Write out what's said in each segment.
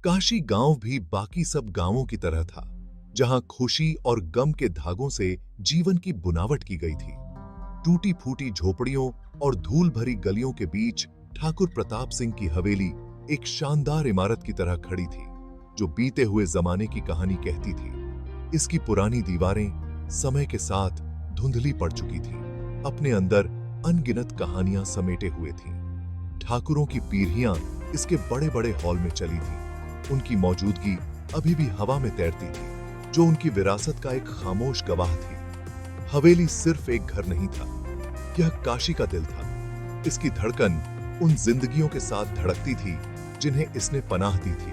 काशी गांव भी बाकी सब गांवों की तरह था, जहां खुशी और गम के धागों से जीवन की बुनावट की गई थी। टूटी फूटी झोपड़ियों और धूल भरी गलियों के बीच ठाकुर प्रताप सिंह की हवेली एक शानदार इमारत की तरह खड़ी थी, जो बीते हुए जमाने की कहानी कहती थी। इसकी पुरानी दीवारें समय के साथ धुंधली पड़ चुकी थी, अपने अंदर अनगिनत कहानियां समेटे हुए थीं। ठाकुरों की पीढ़ियां इसके बड़े बड़े हॉल में चली थी। उनकी मौजूदगी अभी भी हवा में तैरती थी, जो उनकी विरासत का एक खामोश गवाह थी। हवेली सिर्फ एक घर नहीं था, यह काशी का दिल था। इसकी धड़कन उन जिंदगियों के साथ धड़कती थी जिन्हें इसने पनाह दी थी।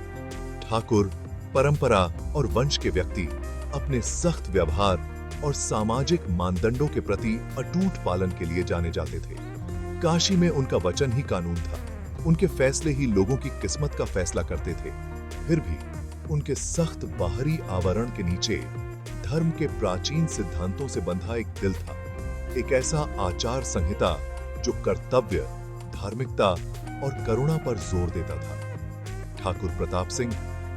ठाकुर, परंपरा और वंश के व्यक्ति अपने सख्त व्यवहार और सामाजिक मानदंडों के प्रति अटूट पालन के लिए जाने जाते थे। काशी में उनका वचन ही कानून था, उनके फैसले ही लोगों की किस्मत का फैसला करते थे। फिर भी उनके सख्त बाहरी आवरण के नीचे धर्म के प्राचीन सिद्धांतों से बंधा एक दिल था, एक ऐसा आचार संहिता जो कर्तव्य, धार्मिकता और करुणा पर जोर देता था। ठाकुर प्रताप सिंह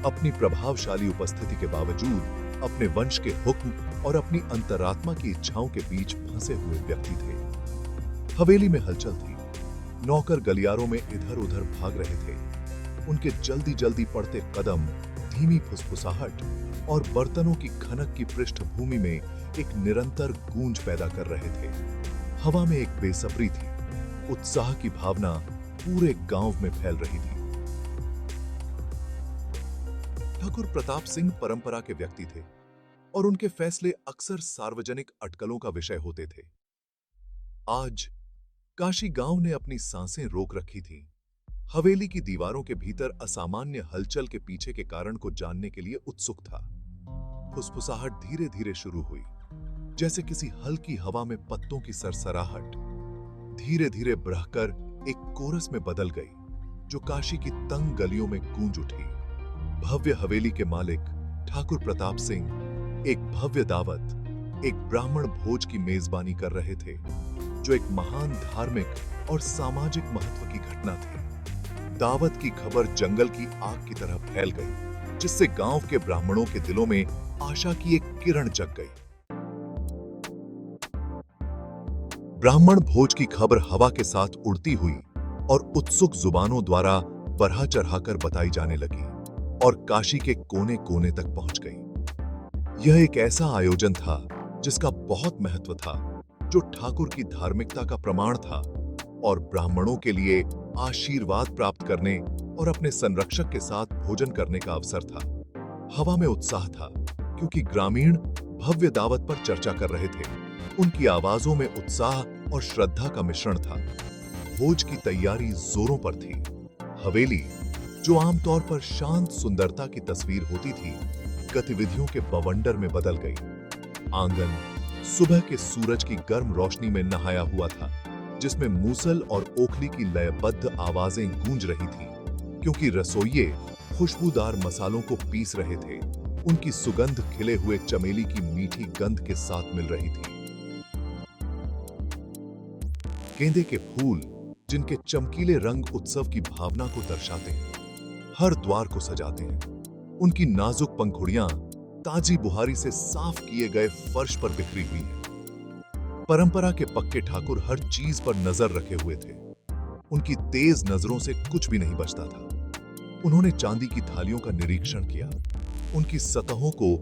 अपनी प्रभावशाली उपस्थिति के बावजूद अपने वंश के हुक्म और अपनी अंतरात्मा की इच्छाओं के बीच फंसे हुए व्यक्ति थे। हवेली में हलचल थी, नौकर गलियारों में इधर उधर भाग रहे थे। उनके जल्दी जल्दी पड़ते कदम, धीमी फुसफुसाहट और बर्तनों की खनक की पृष्ठभूमि में एक निरंतर गूंज पैदा कर रहे थे। हवा में एक बेसब्री थी, उत्साह की भावना पूरे गांव में फैल रही थी। ठाकुर प्रताप सिंह परंपरा के व्यक्ति थे और उनके फैसले अक्सर सार्वजनिक अटकलों का विषय होते थे। आज काशी गांव ने अपनी सांसें रोक रखी थीं। हवेली की दीवारों के भीतर असामान्य हलचल के पीछे के कारण को जानने के लिए उत्सुक था। फुसफुसाहट धीरे धीरे शुरू हुई, जैसे किसी हल्की हवा में पत्तों की सरसराहट धीरे धीरे बहकर एक कोरस में बदल गई, जो काशी की तंग गलियों में गूंज उठी। भव्य हवेली के मालिक ठाकुर प्रताप सिंह एक भव्य दावत, एक ब्राह्मण भोज की मेजबानी कर रहे थे, जो एक महान धार्मिक और सामाजिक महत्व की घटना थी। दावत की खबर जंगल की आग की तरह फैल गई, जिससे गांव के ब्राह्मणों के दिलों में आशा की एक किरण जग गई। ब्राह्मण भोज की खबर हवा के साथ उड़ती हुई और उत्सुक जुबानों द्वारा बढ़ा चढ़ाकर बताई जाने लगी और काशी के कोने कोने तक पहुंच गई। यह एक ऐसा आयोजन था जिसका बहुत महत्व था, जो ठाकुर की धार्मिकता का प्रमाण था और ब्राह्मणों के लिए आशीर्वाद प्राप्त करने और अपने संरक्षक के साथ भोजन करने का अवसर था। हवा में उत्साह था, क्योंकि ग्रामीण भव्य दावत पर चर्चा कर रहे थे। उनकी आवाजों में उत्साह और श्रद्धा का मिश्रण था। भोज की तैयारी जोरों पर थी। हवेली, जो आमतौर पर शांत सुंदरता की तस्वीर होती थी, गतिविधियों के बवंडर में बदल गई। आंगन सुबह के सूरज की गर्म रोशनी में नहाया हुआ था, जिसमें मूसल और ओखली की लयबद्ध आवाजें गूंज रही थीं, क्योंकि रसोइये खुशबूदार मसालों को पीस रहे थे। उनकी सुगंध खिले हुए चमेली की मीठी गंध के साथ मिल रही थी। गेंदे के फूल, जिनके चमकीले रंग उत्सव की भावना को दर्शाते हैं, हर द्वार को सजाते हैं। उनकी नाजुक पंखुड़ियां ताजी बुहारी से साफ किए गए फर्श पर बिखरी हुई हैं। परंपरा के पक्के ठाकुर हर चीज पर नजर रखे हुए थे। उनकी तेज नजरों से कुछ भी नहीं बचता था। उन्होंने चांदी की थालियों का निरीक्षण किया। उनकी सतहों को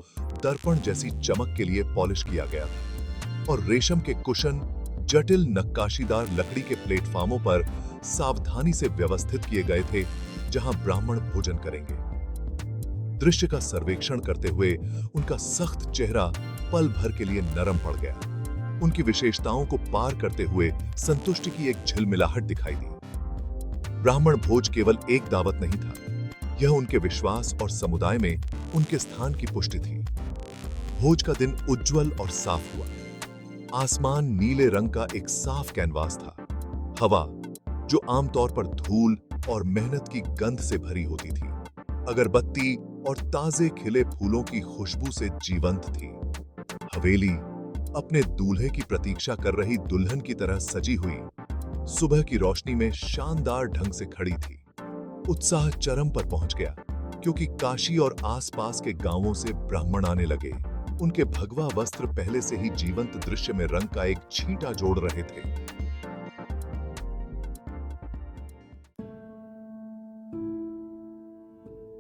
दर्पण जैसी चमक के लिए पॉलिश किया गया था और रेशम के कुशन जटिल नक्काशीदार लकड़ी के प्लेटफार्मों पर सावधानी से व्यवस्थित किए गए थे, जहां ब्राह्मण भोजन करेंगे। दृश्य का सर्वेक्षण करते हुए उनका सख्त चेहरा पल भर के लिए नरम पड़ गया। उनकी विशेषताओं को पार करते हुए संतुष्टि की एक झिलमिलाहट दिखाई दी। ब्राह्मण भोज केवल एक दावत नहीं था, यह उनके विश्वास और समुदाय में उनके स्थान की पुष्टि थी। भोज का दिन उज्जवल और साफ हुआ। आसमान नीले रंग का एक साफ कैनवास था। हवा, जो आमतौर पर धूल और मेहनत की गंध से भरी होती थी, अगरबत्ती और ताजे खिले फूलों की खुशबू से जीवंत थी। हवेली अपने दूल्हे की प्रतीक्षा कर रही दुल्हन की तरह सजी हुई सुबह की रोशनी में शानदार ढंग से खड़ी थी। उत्साह चरम पर पहुंच गया, क्योंकि काशी और आसपास के गांवों से ब्राह्मण आने लगे। उनके भगवा वस्त्र पहले से ही जीवंत दृश्य में रंग का एक छींटा जोड़ रहे थे।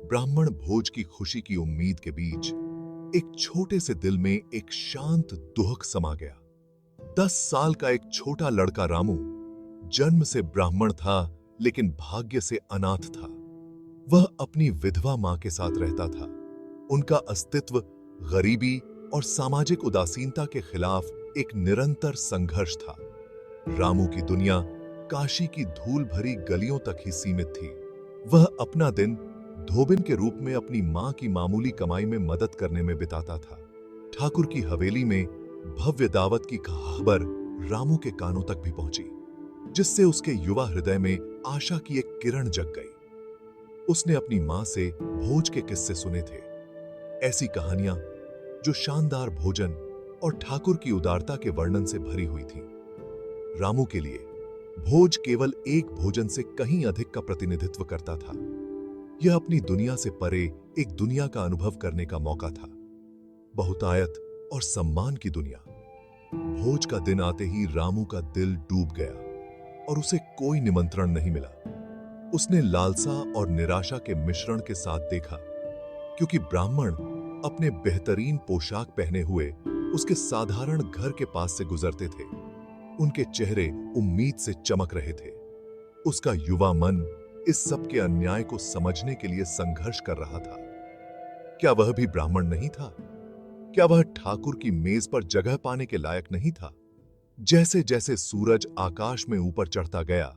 ब्राह्मण भोज की खुशी की उम्मीद के बीच एक छोटे से दिल में एक शांत दुहक समा गया। 10 साल का एक छोटा लड़का रामू जन्म से ब्राह्मण था, लेकिन भाग्य से अनाथ था। वह अपनी विधवा मां के साथ रहता था। उनका अस्तित्व गरीबी और सामाजिक उदासीनता के खिलाफ एक निरंतर संघर्ष था। रामू की दुनिया काशी की धूल भरी गलियों तक ही सीमित थी। वह अपना दिन धोबिन के रूप में अपनी मां की मामूली कमाई में मदद करने में बिताता था। ठाकुर की हवेली में भव्य दावत की खबर रामू के कानों तक भी पहुंची, जिससे उसके युवा हृदय में आशा की एक किरण जग गई। उसने अपनी मां से भोज के किस्से सुने थे, ऐसी कहानियां जो शानदार भोजन और ठाकुर की उदारता के वर्णन से भरी हुई थी। रामू के लिए भोज केवल एक भोजन से कहीं अधिक का प्रतिनिधित्व करता था। यह अपनी दुनिया से परे एक दुनिया का अनुभव करने का मौका था, बहुतायत और सम्मान की दुनिया। भोज का दिन आते ही रामू का दिल डूब गया और उसे कोई निमंत्रण नहीं मिला। उसने लालसा और निराशा के मिश्रण के साथ देखा, क्योंकि ब्राह्मण अपने बेहतरीन पोशाक पहने हुए उसके साधारण घर के पास से गुजरते थे। उनके चेहरे उम्मीद से चमक रहे थे। उसका युवा मन इस सब के अन्याय को समझने के लिए संघर्ष कर रहा था। क्या वह भी ब्राह्मण नहीं था? क्या वह ठाकुर की मेज पर जगह पाने के लायक नहीं था? जैसे जैसे सूरज आकाश में ऊपर चढ़ता गया,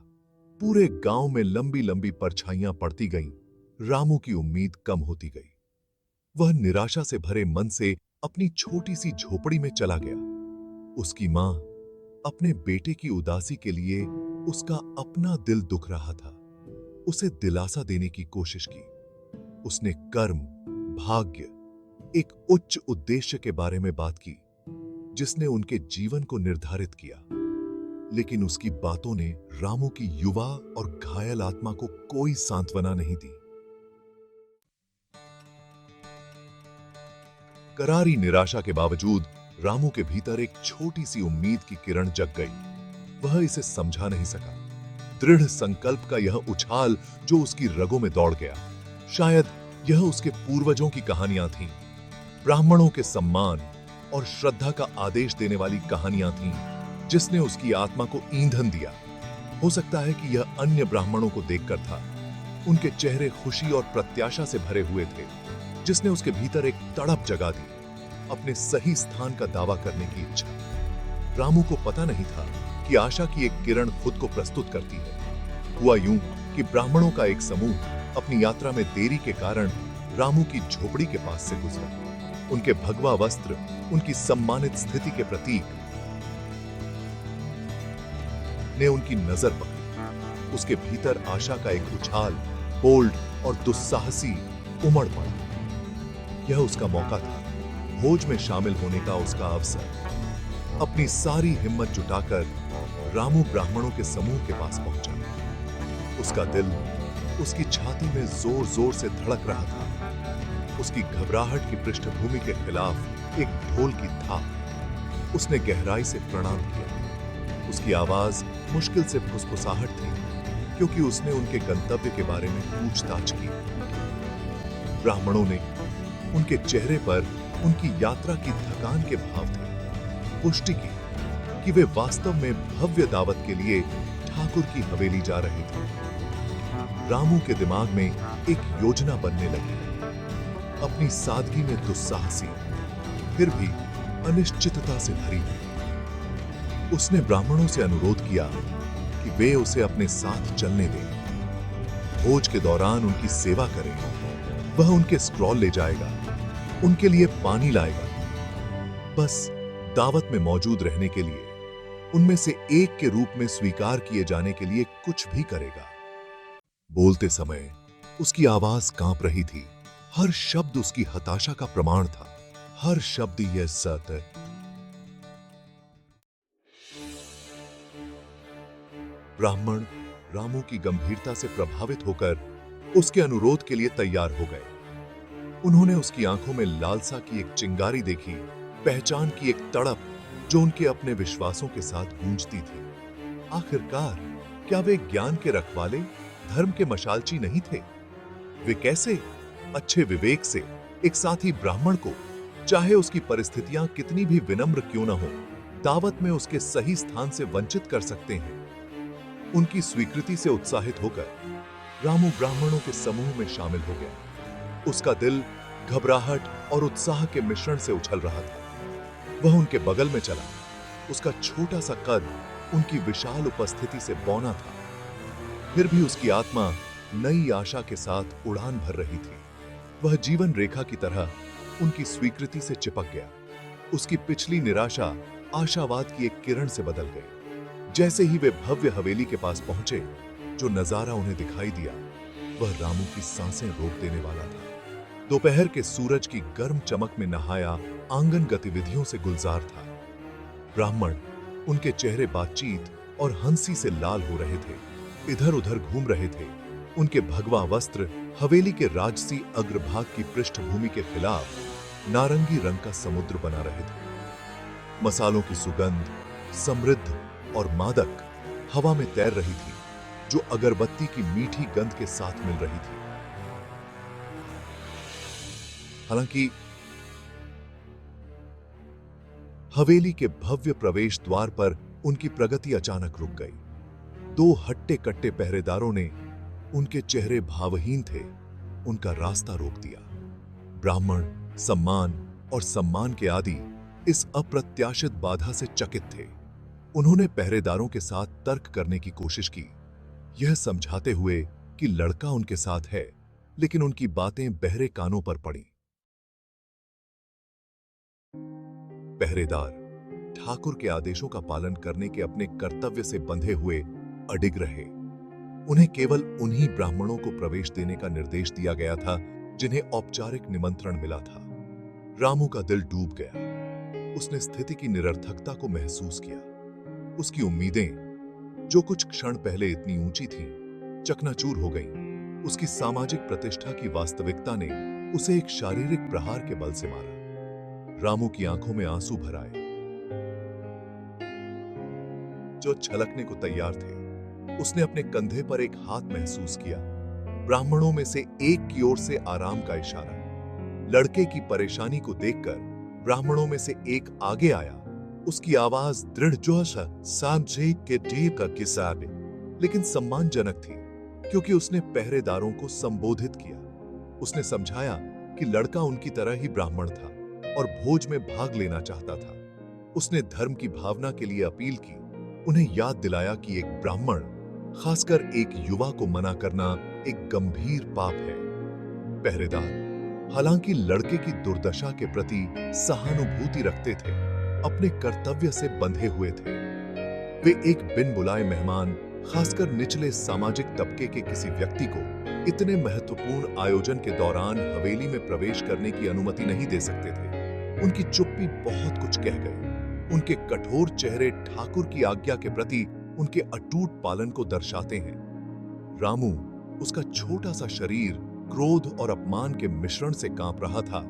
पूरे गांव में लंबी लंबी परछाइयां पड़ती गईं। रामू की उम्मीद कम होती गई। वह निराशा से भरे मन से अपनी छोटी सी झोपड़ी में चला गया। उसकी मां अपने बेटे की उदासी के लिए उसका अपना दिल दुख रहा था। उसे दिलासा देने की कोशिश की। उसने कर्म, भाग्य, एक उच्च उद्देश्य के बारे में बात की, जिसने उनके जीवन को निर्धारित किया। लेकिन उसकी बातों ने रामू की युवा और घायल आत्मा को कोई सांत्वना नहीं दी। करारी निराशा के बावजूद रामू के भीतर एक छोटी सी उम्मीद की किरण जग गई। वह इसे समझा नहीं सका। दृढ़ संकल्प का यह उछाल जो उसकी रगों में दौड़ गया, शायद यह उसके पूर्वजों की कहानियां थीं। ब्राह्मणों के सम्मान और श्रद्धा का आदेश देने वाली कहानियां थीं, जिसने उसकी आत्मा को ईंधन दिया। हो सकता है कि यह अन्य ब्राह्मणों को देखकर था। उनके चेहरे खुशी और प्रत्याशा से भरे हुए थे, जिसने उसके भीतर एक तड़प जगा दी, अपने सही स्थान का दावा करने की इच्छा। रामू को पता नहीं था कि आशा की एक किरण खुद को प्रस्तुत करती है। हुआ यूं कि ब्राह्मणों का एक समूह अपनी यात्रा में देरी के कारण रामू की झोपड़ी के पास से गुजरा। उनके भगवा वस्त्र उनकी सम्मानित स्थिति के प्रतीक ने उनकी नजर पकड़ी। उसके भीतर आशा का एक उछाल, बोल्ड और दुस्साहसी उमड़ पड़ा। यह उसका मौका था, भोज में शामिल होने का उसका अवसर। अपनी सारी हिम्मत जुटाकर रामू ब्राह्मणों के समूह के पास पहुंचा। उसका दिल उसकी छाती में जोर जोर से धड़क रहा था। उसकी घबराहट की पृष्ठभूमि के खिलाफ एक ढोल की थाप। उसने गहराई से प्रणाम किया। उसकी आवाज मुश्किल से फुसफुसाहट थी, क्योंकि उसने उनके गंतव्य के बारे में पूछताछ की। ब्राह्मणों ने उनके चेहरे पर उनकी यात्रा की थकान के भाव थे। पुष्टि की कि वे वास्तव में भव्य दावत के लिए ठाकुर की हवेली जा रहे थे। रामू के दिमाग में एक योजना बनने लगी, अपनी सादगी में दुस्साहसी, फिर भी अनिश्चितता से भरी हुई। उसने ब्राह्मणों से अनुरोध किया कि वे उसे अपने साथ चलने दें। भोज के दौरान उनकी सेवा करें। वह उनके स्क्रॉल ले जाएगा, उनके लिए पानी लाएगा। बस दावत में मौजूद रहने के लिए, उनमें से एक के रूप में स्वीकार किए जाने के लिए कुछ भी करेगा। बोलते समय उसकी आवाज कांप रही थी। हर शब्द उसकी हताशा का प्रमाण था। हर शब्द यह सत्य। ब्राह्मण रामू की गंभीरता से प्रभावित होकर उसके अनुरोध के लिए तैयार हो गए। उन्होंने उसकी आंखों में लालसा की एक चिंगारी देखी, पहचान की एक तड़प जो उनके अपने विश्वासों के साथ गूंजती थी। आखिरकार क्या वे ज्ञान के रखवाले, धर्म के मशालची नहीं थे? वे कैसे अच्छे विवेक से एक साथी ब्राह्मण को, चाहे उसकी परिस्थितियां कितनी भी विनम्र क्यों न हो, दावत में उसके सही स्थान से वंचित कर सकते हैं? उनकी स्वीकृति से उत्साहित होकर रामू ब्राह्मणों के समूह में शामिल हो गया। उसका दिल घबराहट और उत्साह के मिश्रण से उछल रहा था। वह उनके बगल में चला। उसका छोटा सा कद उनकी विशाल उपस्थिति से बौना था। फिर भी उसकी आत्मा नई आशा के साथ उड़ान भर रही थी। वह जीवन रेखा की तरह उनकी स्वीकृति से चिपक गया। उसकी पिछली निराशा आशावाद की एक किरण से बदल गई। जैसे ही वे भव्य हवेली के पास पहुंचे, जो नजारा उन्हें दिखाई दिया वह रामू की सांसें रोक देने वाला था। दोपहर के सूरज की गर्म चमक में नहाया आंगन गतिविधियों से गुलजार था। ब्राह्मण उनके चेहरे बातचीत और हंसी से लाल हो रहे थे, इधर उधर घूम रहे थे। उनके भगवा वस्त्र हवेली के राजसी अग्रभाग की पृष्ठभूमि के खिलाफ नारंगी रंग का समुद्र बना रहे थे। मसालों की सुगंध समृद्ध और मादक हवा में तैर रही थी, जो अगरबत्ती की मीठी गंध के साथ मिल रही थी। हालांकि हवेली के भव्य प्रवेश द्वार पर उनकी प्रगति अचानक रुक गई। दो हट्टे कट्टे पहरेदारों ने, उनके चेहरे भावहीन थे, उनका रास्ता रोक दिया। ब्राह्मण सम्मान और सम्मान के आदि इस अप्रत्याशित बाधा से चकित थे। उन्होंने पहरेदारों के साथ तर्क करने की कोशिश की, यह समझाते हुए कि लड़का उनके साथ है, लेकिन उनकी बातें बहरे कानों पर पड़ी। पहरेदार ठाकुर के आदेशों का पालन करने के अपने कर्तव्य से बंधे हुए अडिग रहे। उन्हें केवल उन्हीं ब्राह्मणों को प्रवेश देने का निर्देश दिया गया था जिन्हें औपचारिक निमंत्रण मिला था। रामू का दिल डूब गया। उसने स्थिति की निरर्थकता को महसूस किया। उसकी उम्मीदें, जो कुछ क्षण पहले इतनी ऊंची थीं, चकनाचूर हो गईं। उसकी सामाजिक प्रतिष्ठा की वास्तविकता ने उसे एक शारीरिक प्रहार के बल से मारा। रामू की आंखों में आंसू भर आए, जो छलकने को तैयार थे। उसने अपने कंधे पर एक हाथ महसूस किया। ब्राह्मणों में से एक की ओर से आराम का इशारा। लड़के की परेशानी को देखकर ब्राह्मणों में से एक आगे आया। उसकी आवाज दृढ़ जोश सांझेक के ढेर का किस्सा, लेकिन सम्मानजनक थी, क्योंकि उसने पहरेदारों को संबोधित किया। उसने समझाया कि लड़का उनकी तरह ही ब्राह्मण था और भोज में भाग लेना चाहता था। उसने धर्म की भावना के लिए अपील की, उन्हें याद दिलाया कि एक ब्राह्मण, खासकर एक युवा को मना करना एक गंभीर पाप है। पहरेदार हालांकि लड़के की दुर्दशा के प्रति सहानुभूति रखते थे, अपने कर्तव्य से बंधे हुए थे। वे एक बिन बुलाए मेहमान, खासकर निचले सामाजिक तबके के किसी व्यक्ति को इतने महत्वपूर्ण आयोजन के दौरान हवेली में प्रवेश करने की अनुमति नहीं दे सकते थे। उनकी चुप्पी बहुत कुछ कह गई। उनके कठोर चेहरे ठाकुर की आज्ञा के प्रति उनके अटूट पालन को दर्शाते हैं। रामू, उसका छोटा सा शरीर क्रोध और अपमान के मिश्रण से कांप रहा था।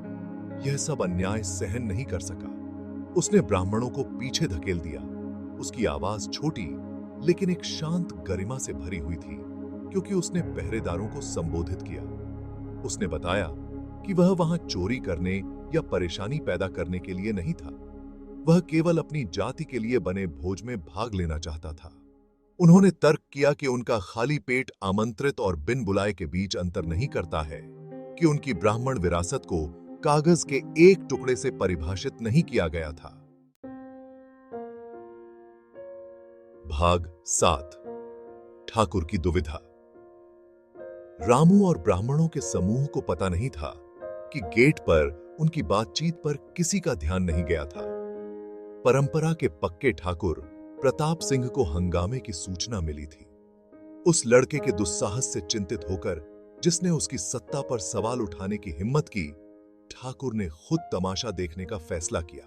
यह सब अन्याय सहन नहीं कर सका। उसने ब्राह्मणों को पीछे धकेल दिया। उसकी आवाज छोटी लेकिन एक शांत गरिमा से भरी हुई थी, क्योंकि उसने पहरेदारों को संबोधित किया। उसने बताया कि वह वहां चोरी करने या परेशानी पैदा करने के लिए नहीं था। वह केवल अपनी जाति के लिए बने भोज में भाग लेना चाहता था। उन्होंने तर्क किया कि उनका खाली पेट आमंत्रित और बिन बुलाए के बीच अंतर नहीं करता है, कि उनकी ब्राह्मण विरासत को कागज के एक टुकड़े से परिभाषित नहीं किया गया था। भाग 7। ठाकुर की दुविधा। रामू और ब्राह्मणों के समूह को पता नहीं था कि गेट पर उनकी बातचीत पर किसी का ध्यान नहीं गया था। परंपरा के पक्के ठाकुर प्रताप सिंह को हंगामे की सूचना मिली थी। उस लड़के के दुस्साहस से चिंतित होकर, जिसने उसकी सत्ता पर सवाल उठाने की हिम्मत की, ठाकुर ने खुद तमाशा देखने का फैसला किया।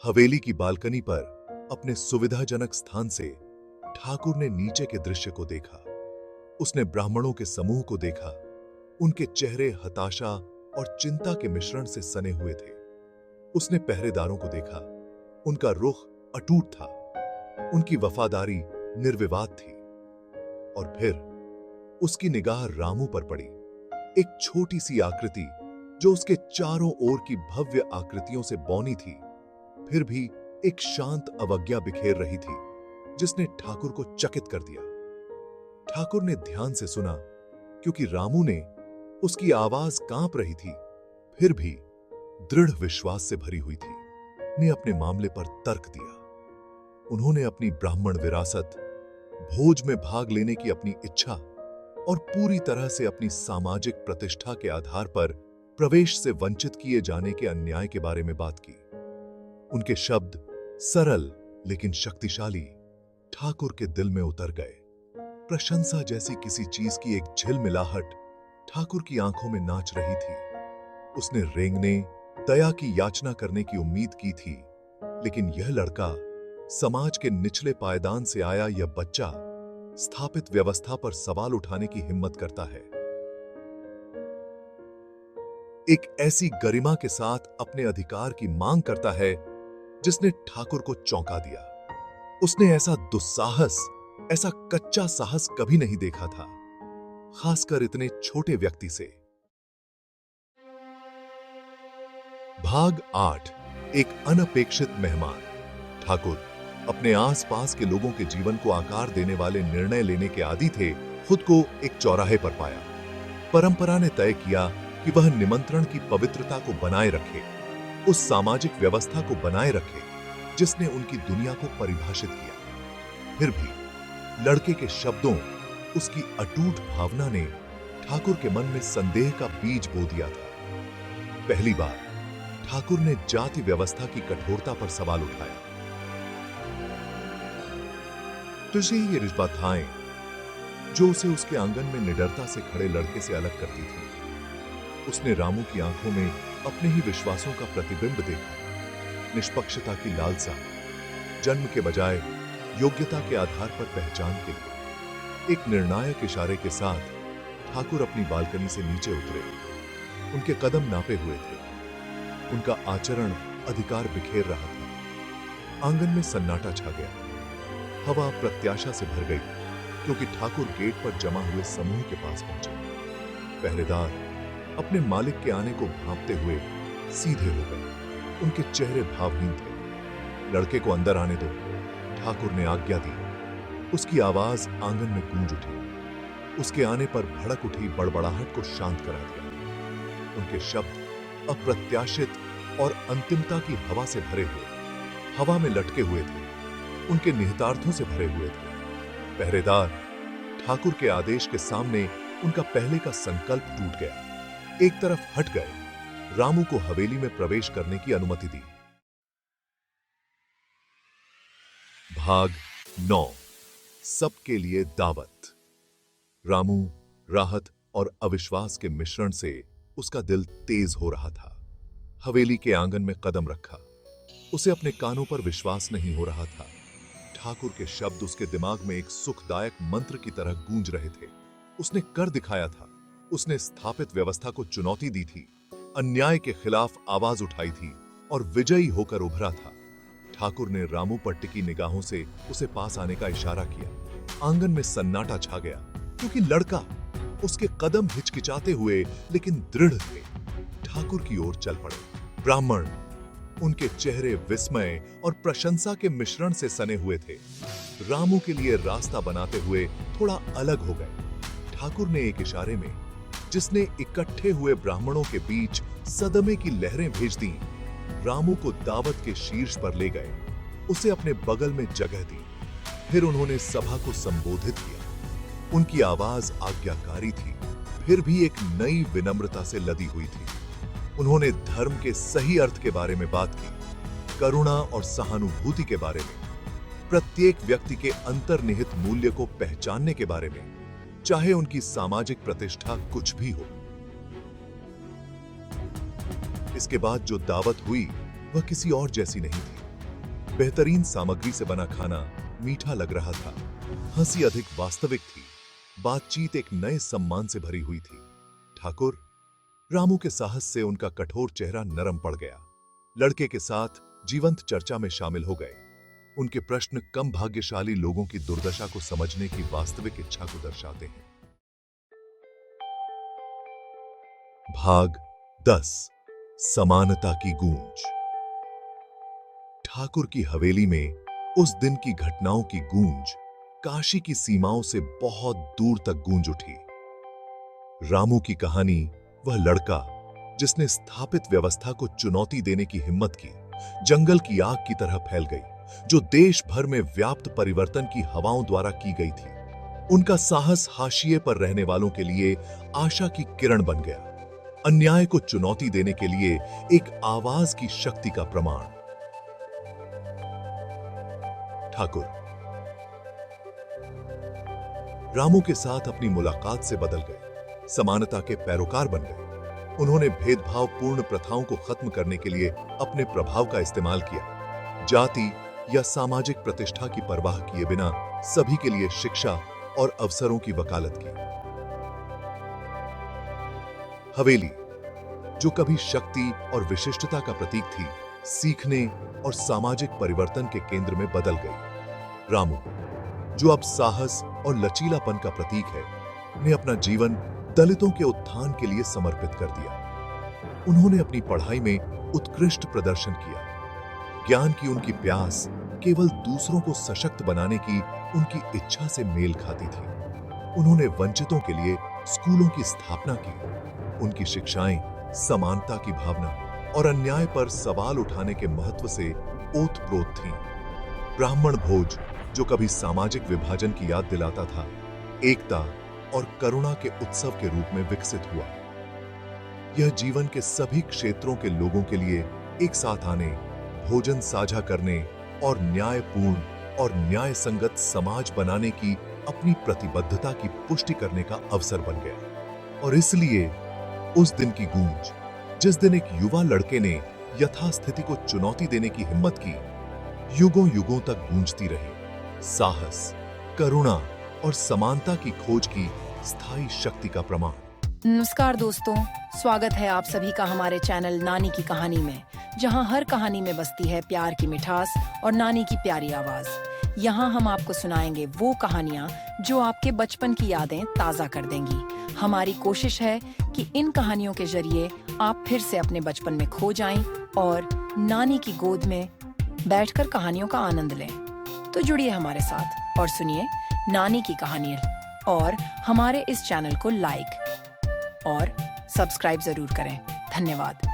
हवेली की बालकनी पर अपने सुविधाजनक स्थान से ठाकुर ने नीचे के दृश्य को देखा। उसने ब्राह्मणों के समूह को देखा। उनके चेहरे हताशा और चिंता के मिश्रण से सने हुए थे। उसने पहरेदारों को देखा। उनका रुख अटूट था, उनकी वफादारी निर्विवाद थी। और फिर उसकी निगाह रामू पर पड़ी, एक छोटी सी आकृति जो उसके चारों ओर की भव्य आकृतियों से बौनी थी, फिर भी एक शांत अवज्ञा बिखेर रही थी, जिसने ठाकुर को चकित कर दिया। ठाकुर ने ध्यान से सुना, क्योंकि रामू ने उसकी आवाज कांप रही थी, फिर भी दृढ़ विश्वास से भरी हुई थी, ने अपने मामले पर तर्क दिया। उन्होंने अपनी ब्राह्मण विरासत, भोज में भाग लेने की अपनी इच्छा और पूरी तरह से अपनी सामाजिक प्रतिष्ठा के आधार पर प्रवेश से वंचित किए जाने के अन्याय के बारे में बात की। उनके शब्द सरल लेकिन शक्तिशाली ठाकुर के दिल में उतर गए। प्रशंसा जैसी किसी चीज की एक झिलमिलाहट ठाकुर की आंखों में नाच रही थी। उसने रेंगने, दया की याचना करने की उम्मीद की थी, लेकिन यह लड़का, समाज के निचले पायदान से आया यह बच्चा, स्थापित व्यवस्था पर सवाल उठाने की हिम्मत करता है। एक ऐसी गरिमा के साथ अपने अधिकार की मांग करता है जिसने ठाकुर को चौंका दिया। उसने ऐसा दुस्साहस, ऐसा कच्चा साहस कभी नहीं देखा था, खासकर इतने छोटे व्यक्ति से। भाग 8। एक अनपेक्षित मेहमान। ठाकुर अपने आसपास के लोगों के जीवन को आकार देने वाले निर्णय लेने के आदी थे। खुद को एक चौराहे पर पाया। परंपरा ने तय किया कि वह निमंत्रण की पवित्रता को बनाए रखे, उस सामाजिक व्यवस्था को बनाए रखे जिसने उनकी दुनिया को परिभाषित किया। फिर भी लड़के के शब्दों, उसकी अटूट भावना ने ठाकुर के मन में संदेह का बीज बो दिया था। पहली बार ठाकुर ने जाति व्यवस्था की कठोरता पर सवाल उठाया। तुझे ये रिश्वताएं जो उसे उसके आंगन में निडरता से खड़े लड़के से अलग करती थी। उसने रामू की आंखों में अपने ही विश्वासों का प्रतिबिंब देखा। निष्पक्षता की लालसा, जन्म के बजाय योग्यता के आधार पर पहचान के लिए। एक निर्णायक इशारे के साथ ठाकुर अपनी बालकनी से नीचे उतरे। उनके कदम नापे हुए थे, उनका आचरण अधिकार बिखेर रहा था। आंगन में सन्नाटा छा गया। हवा प्रत्याशा से भर गई, क्योंकि ठाकुर गेट पर जमा हुए समूह के पास पहुंचे। पहरेदार अपने मालिक के आने को भांपते हुए सीधे हो गए। उनके चेहरे भावहीन थे। लड़के को अंदर आने दो, ठाकुर ने आज्ञा दी। उसकी आवाज आंगन में गूंज उठी। उसके आने पर भड़क उठी बड़बड़ाहट को शांत करा दिया। उनके शब्द अप्रत्याशित और अंतिमता की हवा से भरे हुए, हवा में लटके हुए थे, उनके निहितार्थों से भरे हुए थे। पहरेदार ठाकुर के आदेश के सामने उनका पहले का संकल्प टूट गया। एक तरफ हट गए, रामू को हवेली में प्रवेश करने की अनुमति दी। भाग 9। सबके लिए दावत। रामू राहत और अविश्वास के मिश्रण से उसका दिल तेज हो रहा था। हवेली के आंगन में कदम रखा। उसे अपने कानों पर विश्वास नहीं हो रहा था। ठाकुर के शब्द उसके दिमाग में एक सुखदायक मंत्र की तरह गूंज रहे थे। उसने कर दिखाया था। उसने स्थापित व्यवस्था को चुनौती दी थी, अन्याय के खिलाफ आवाज उठाई थी और विजयी होकर उभरा था। ठाकुर ने रामू पर टिकी निगाहों से उसे पास आने का इशारा किया। आंगन में सन्नाटा छा गया, क्योंकि लड़का, उसके कदम हिचकिचाते हुए लेकिन दृढ़ थे, ठाकुर की ओर चल पड़े। ब्राह्मण, उनके चेहरे विस्मय और प्रशंसा के मिश्रण से सने हुए थे। रामू के लिए रास्ता बनाते हुए थोड़ा अलग हो गए। ठाकुर ने एक इशारे में, जिसने इकट्ठे हुए ब्राह्मणों के बीच सदमे की लहरें भेज दी, रामू को दावत के शीर्ष पर ले गए। उसे अपने बगल में जगह दी। फिर उन्होंने सभा को संबोधित किया। उनकी आवाज आज्ञाकारी थी, फिर भी एक नई विनम्रता से लदी हुई थी। उन्होंने धर्म के सही अर्थ के बारे में बात की, करुणा और सहानुभूति के बारे में, प्रत्येक व्यक्ति के अंतर्निहित मूल्य को पहचानने के बारे में, चाहे उनकी सामाजिक प्रतिष्ठा कुछ भी हो। इसके बाद जो दावत हुई वह किसी और जैसी नहीं थी। बेहतरीन सामग्री से बना खाना मीठा लग रहा था। हंसी अधिक वास्तविक थी। बातचीत एक नए सम्मान से भरी हुई थी। ठाकुर, रामू के साहस से उनका कठोर चेहरा नरम पड़ गया। लड़के के साथ जीवंत चर्चा में शामिल हो गए। उनके प्रश्न कम भाग्यशाली लोगों की दुर्दशा को समझने की वास्तविक इच्छा को दर्शाते हैं। भाग 10 समानता की गूंज। ठाकुर की हवेली में उस दिन की घटनाओं की गूंज काशी की सीमाओं से बहुत दूर तक गूंज उठी। रामू की कहानी वह लड़का जिसने स्थापित व्यवस्था को चुनौती देने की हिम्मत की, जंगल की आग की तरह फैल गई, जो देश भर में व्याप्त परिवर्तन की हवाओं द्वारा की गई थी। उनका साहस हाशिए पर रहने वालों के लिए आशा की किरण बन गया, अन्याय को चुनौती देने के लिए एक आवाज की शक्ति का प्रमाण। ठाकुर रामू के साथ अपनी मुलाकात से बदल गए, समानता के पैरोकार बन गए। उन्होंने भेदभाव पूर्ण प्रथाओं को खत्म करने के लिए अपने प्रभाव का इस्तेमाल किया। जाति या सामाजिक प्रतिष्ठा की परवाह किए बिना सभी के लिए शिक्षा और अवसरों की वकालत की। हवेली, जो कभी शक्ति और विशिष्टता का प्रतीक थी, सीखने और सामाजिक परिवर्तन के केंद्र में बदल गई। रामू, जो अब साहस और लचीलापन का प्रतीक है, ने अपना जीवन दलितों के उत्थान के लिए समर्पित कर दिया। उन्होंने अपनी पढ़ाई में उत्कृष्ट प्रदर्शन किया। ज्ञान की उनकी प्यास केवल दूसरों को सशक्त बनाने की उनकी इच्छा से मेल खाती थी। उन्होंने वंचितों के लिए स्कूलों की स्थापना की। उनकी शिक्षाएं समानता की भावना और अन्याय पर सवाल उठाने के महत्व से ओतप्रोत थीं। ब्राह्मण भोज, जो कभी सामाजिक विभाजन की याद दिलाता था, एकता और करुणा के उत्सव के रूप में विकसित हुआ। यह जीवन के सभी क्षेत्रों के लोगों के लिए एक साथ आने, भोजन साझा करने और न्यायपूर्ण और न्याय संगत समाज बनाने की अपनी प्रतिबद्धता की पुष्टि करने का अवसर बन गया। और इसलिए उस दिन की गूंज, जिस दिन एक युवा लड़के ने यथास्थिति को चुनौती देने की हिम्मत की, युगों युगों तक गूंजती रही। साहस, करुणा और समानता की खोज की स्थायी शक्ति का प्रमाण। नमस्कार दोस्तों, स्वागत है आप सभी का हमारे चैनल नानी की कहानी में, जहां हर कहानी में बसती है प्यार की मिठास और नानी की प्यारी आवाज। यहां हम आपको सुनाएंगे वो कहानियां जो आपके बचपन की यादें ताजा कर देंगी। हमारी कोशिश है कि इन कहानियों के जरिए आप फिर से अपने बचपन में खो जाएं और नानी की गोद में बैठकर कहानियों का आनंद लें। तो जुड़िए हमारे साथ और सुनिए नानी की कहानी, और हमारे इस चैनल को लाइक और सब्सक्राइब जरूर करें। धन्यवाद।